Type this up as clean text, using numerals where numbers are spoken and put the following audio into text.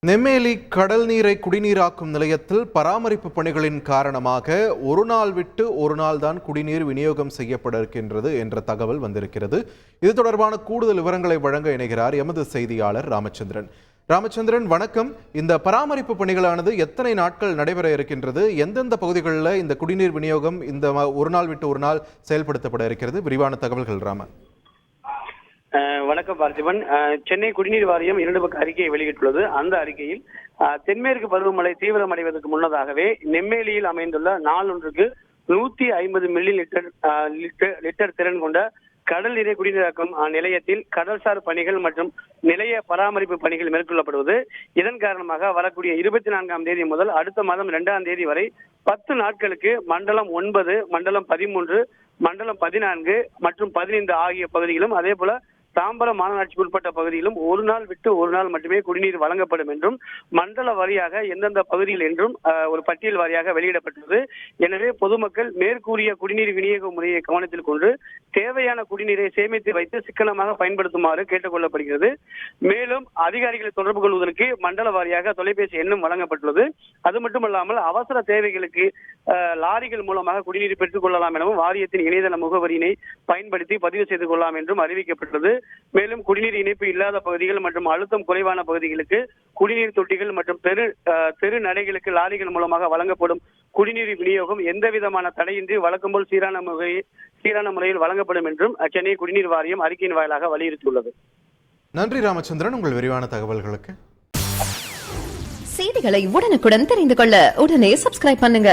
நெம்மேலி கடல் நீரை குடிநீராக்கும் நிலையத்தில் பராமரிப்பு பணிகளின் காரணமாக ஒரு நாள் விட்டு ஒரு நாள் தான் குடிநீர் விநியோகம் செய்யப்பட இருக்கின்றது என்ற தகவல் வந்திருக்கிறது. இது தொடர்பான கூடுதல் விவரங்களை வழங்க இணைகிறார் எமது செய்தியாளர் ராமச்சந்திரன். ராமச்சந்திரன், வணக்கம். இந்த பராமரிப்பு பணிகளானது எத்தனை நாட்கள் நடைபெற இருக்கின்றது? எந்தெந்த பகுதிகளில் இந்த குடிநீர் விநியோகம் இந்த ஒரு நாள் விட்டு ஒரு நாள் செயல்படுத்தப்பட இருக்கிறது? விரிவான தகவல்கள் ராமன். வணக்கம் பார்த்திபன். சென்னை குடிநீர் வாரியம் 2 பக்க அறிக்கையை வெளியிட்டுள்ளது. அந்த அறிக்கையில் தென்மேற்கு பருவமழை தீவிரமடைவதற்கு முன்னதாகவே நெம்மேலியில் அமைந்துள்ள நாளொன்றுக்கு 150 மில்லி லிட்டர் திறன் கொண்ட கடல் நீரை குடிநீராக்கும் நிலையத்தில் கடல்சார் பணிகள் மற்றும் நிலைய பராமரிப்பு பணிகள் மேற்கொள்ளப்படுவது. இதன் காரணமாக வரக்கூடிய 24ஆம் தேதி முதல் அடுத்த மாதம் 2ஆம் தேதி வரை 10 நாட்களுக்கு மண்டலம் 9, மண்டலம் 13, மண்டலம் 14 மற்றும் 15 ஆகிய பகுதிகளும் அதே போல தாம்பரம் மாநகராட்சிக்கு உட்பட்ட பகுதியிலும் ஒரு நாள் விட்டு ஒரு நாள் மட்டுமே குடிநீர் வழங்கப்படும் என்றும் மண்டல வாரியாக எந்தெந்த பகுதியில் என்றும் ஒரு பட்டியல் வாரியாக வெளியிடப்பட்டுள்ளது. எனவே பொதுமக்கள் மேற்கூறிய குடிநீர் விநியோக முறையை கவனத்தில் கொண்டு தேவையான குடிநீரை சேமித்து வைத்து சிக்கனமாக பயன்படுத்துமாறு கேட்டுக் கொள்ளப்படுகிறது. மேலும் அதிகாரிகளை தொடர்பு கொள்வதற்கு மண்டல வாரியாக தொலைபேசி எண்ணும் வழங்கப்பட்டுள்ளது. அது மட்டுமல்லாமல் அவசர தேவைகளுக்கு லாரிகள் மூலமாக குடிநீர் பெற்றுக் கொள்ளலாம் எனவும் வாரியத்தின் இணையதள முகவரியினை பயன்படுத்தி பதிவு செய்து கொள்ளலாம் என்றும் அறிவிக்கப்பட்டுள்ளது. மேலும் குடிநீர் இணைப்பு இல்லாத பகுதிகள் மற்றும் அழுத்தம் குறைவான பகுதிகளுக்கு குடிநீர் தொட்டிகள் மற்றும் தெரு நடைகளுக்கு லாரிகள் மூலமாக வழங்கப்படும் குடிநீர் விநியோகம் எந்த விதமான தடையின்றி வழக்கம் போல் சீரான முறையில் வழங்கப்படும் என்றும் சென்னை குடிநீர் வாரியம் அறிக்கையின் வாயிலாக வலியுறுத்தியுள்ளது. நன்றி ராமச்சந்திரன், உங்கள் விரிவான தகவல்களுக்கு. செய்திகளை உடனுக்குடன் தெரிந்து கொள்ள உடனே சப்ஸ்கிரைப் பண்ணுங்க.